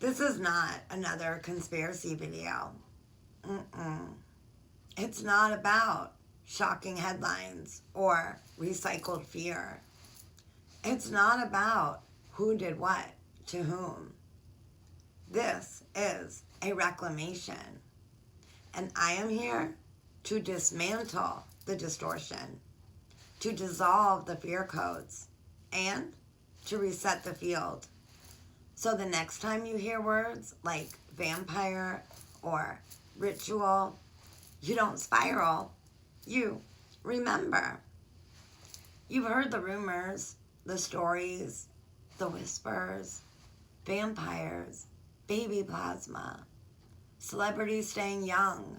This is not another conspiracy video. It's not about shocking headlines or recycled fear. It's not about who did what to whom. This is a reclamation. And I am here to dismantle the distortion, to dissolve the fear codes, and to reset the field. So the next time you hear words like vampire or ritual, you don't spiral, you remember. You've heard the rumors, the stories, the whispers, vampires, baby plasma, celebrities staying young,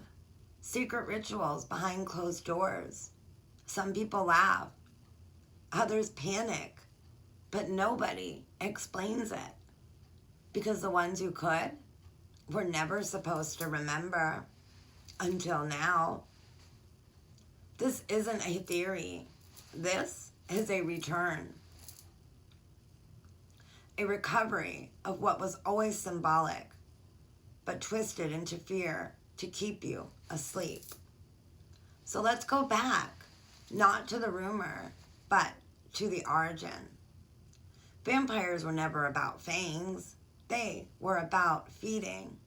secret rituals behind closed doors. Some people laugh, others panic, but nobody explains it because the ones who could were never supposed to remember until now. This isn't a theory. This is a return, a recovery of what was always symbolic, but twisted into fear to keep you asleep. So let's go back, not to the rumor, but to the origin. Vampires were never about fangs. They were about feeding,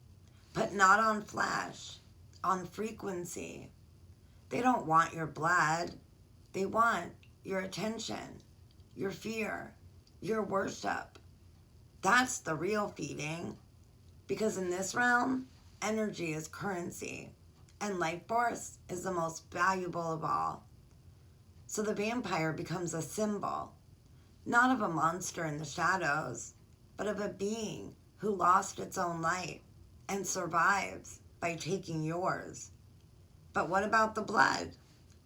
but not on flesh, on frequency. They don't want your blood. They want your attention, your fear, your worship. That's the real feeding. Because in this realm, energy is currency, and life force is the most valuable of all. So the vampire becomes a symbol, not of a monster in the shadows, but of a being who lost its own light and survives by taking yours. But what about the blood?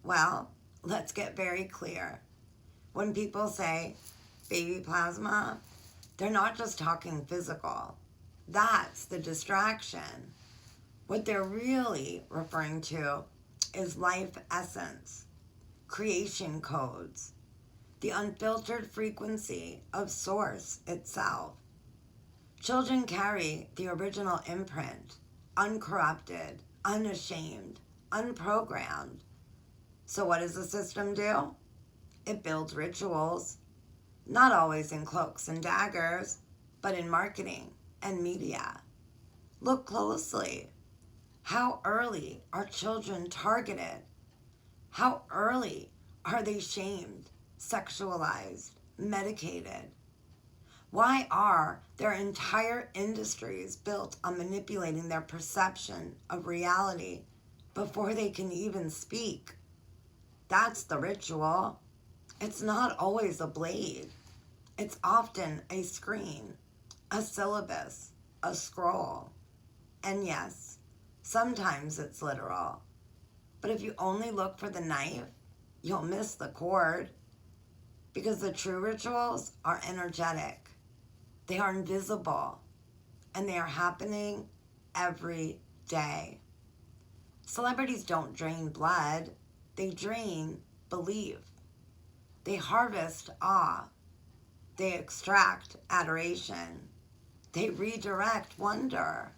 Well, let's get very clear. When people say baby plasma, they're not just talking physical. That's the distraction. What they're really referring to is life essence, creation codes, the unfiltered frequency of source itself. Children carry the original imprint, uncorrupted, unashamed, unprogrammed. So what does the system do? It builds rituals, not always in cloaks and daggers, but in marketing and media. Look closely. How early are children targeted? How early are they shamed, sexualized, medicated? Why are their entire industries built on manipulating their perception of reality before they can even speak? That's the ritual. It's not always a blade. It's often a screen, a syllabus, a scroll. And yes, sometimes it's literal. But if you only look for the knife, you'll miss the cord. Because the true rituals are energetic. They are invisible. And they are happening every day. Celebrities don't drain blood. They drain belief. They harvest awe. They extract adoration. They redirect wonder.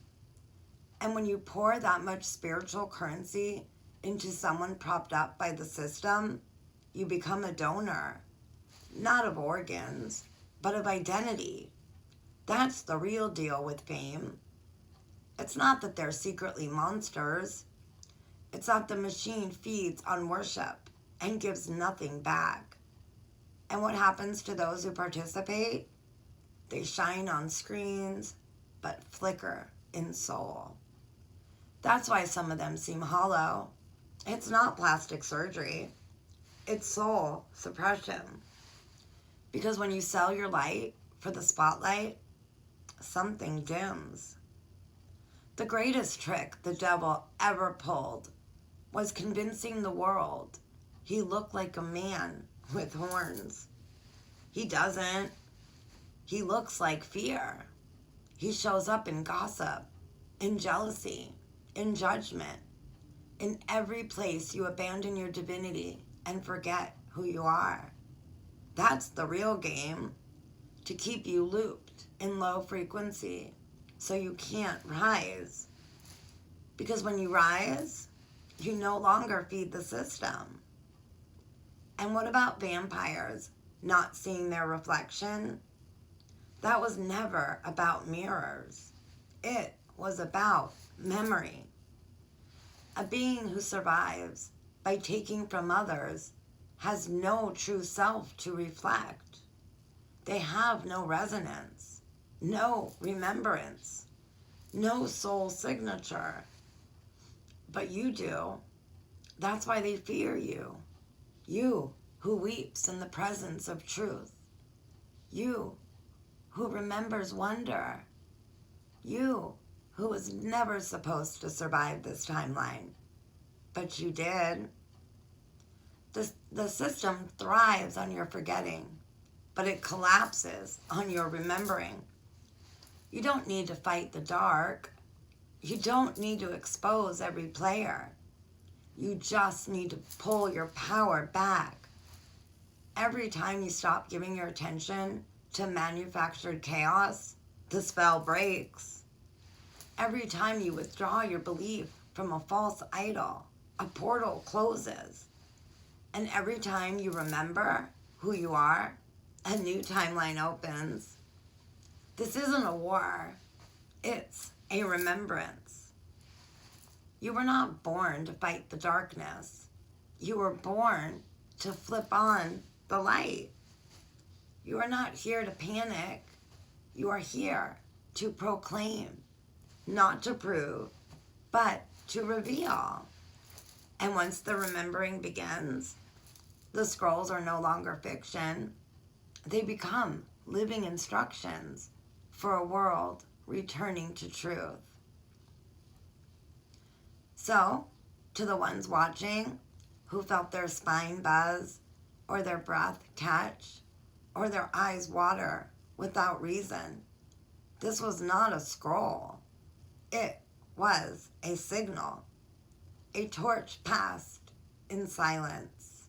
And when you pour that much spiritual currency into someone propped up by the system, you become a donor, not of organs, but of identity. That's the real deal with fame. It's not that they're secretly monsters. It's that the machine feeds on worship and gives nothing back. And what happens to those who participate? They shine on screens, but flicker in soul. That's why some of them seem hollow. It's not plastic surgery. It's soul suppression. Because when you sell your light for the spotlight, something dims. The greatest trick the devil ever pulled was convincing the world he looked like a man with horns. He doesn't. He looks like fear. He shows up in gossip, in jealousy, in judgment, in every place you abandon your divinity and forget who you are. That's the real game, to keep you looped in low frequency so you can't rise. Because when you rise, you no longer feed the system. And what about vampires not seeing their reflection? That was never about mirrors. It was about memory. A being who survives by taking from others has no true self to reflect. They have no resonance, no remembrance, no soul signature. But you do. That's why they fear you. You who weeps in the presence of truth. You who remembers wonder. You who was never supposed to survive this timeline. But you did. The system thrives on your forgetting, but it collapses on your remembering. You don't need to fight the dark. You don't need to expose every player. You just need to pull your power back. Every time you stop giving your attention to manufactured chaos, the spell breaks. Every time you withdraw your belief from a false idol, a portal closes. And every time you remember who you are, a new timeline opens. This isn't a war. It's a remembrance. You were not born to fight the darkness. You were born to flip on the light. You are not here to panic. You are here to proclaim, not to prove, but to reveal. And once the remembering begins, the scrolls are no longer fiction. They become living instructions for a world returning to truth. So, to the ones watching who felt their spine buzz, or their breath catch, or their eyes water without reason, this was not a scroll. It was a signal, a torch passed in silence,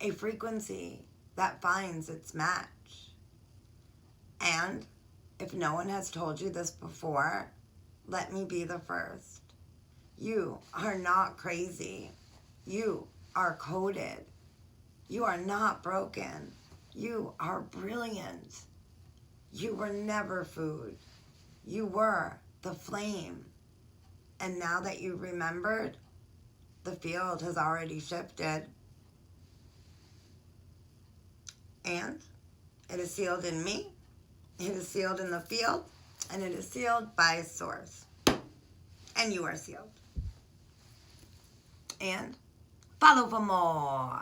a frequency that finds its match. And if no one has told you this before, let me be the first. You are not crazy. You are coded. You are not broken. You are brilliant. You were never food. You were the flame. And now that you've remembered, the field has already shifted. And it is sealed in me, it is sealed in the field, and it is sealed by Source. And you are sealed. And follow for more.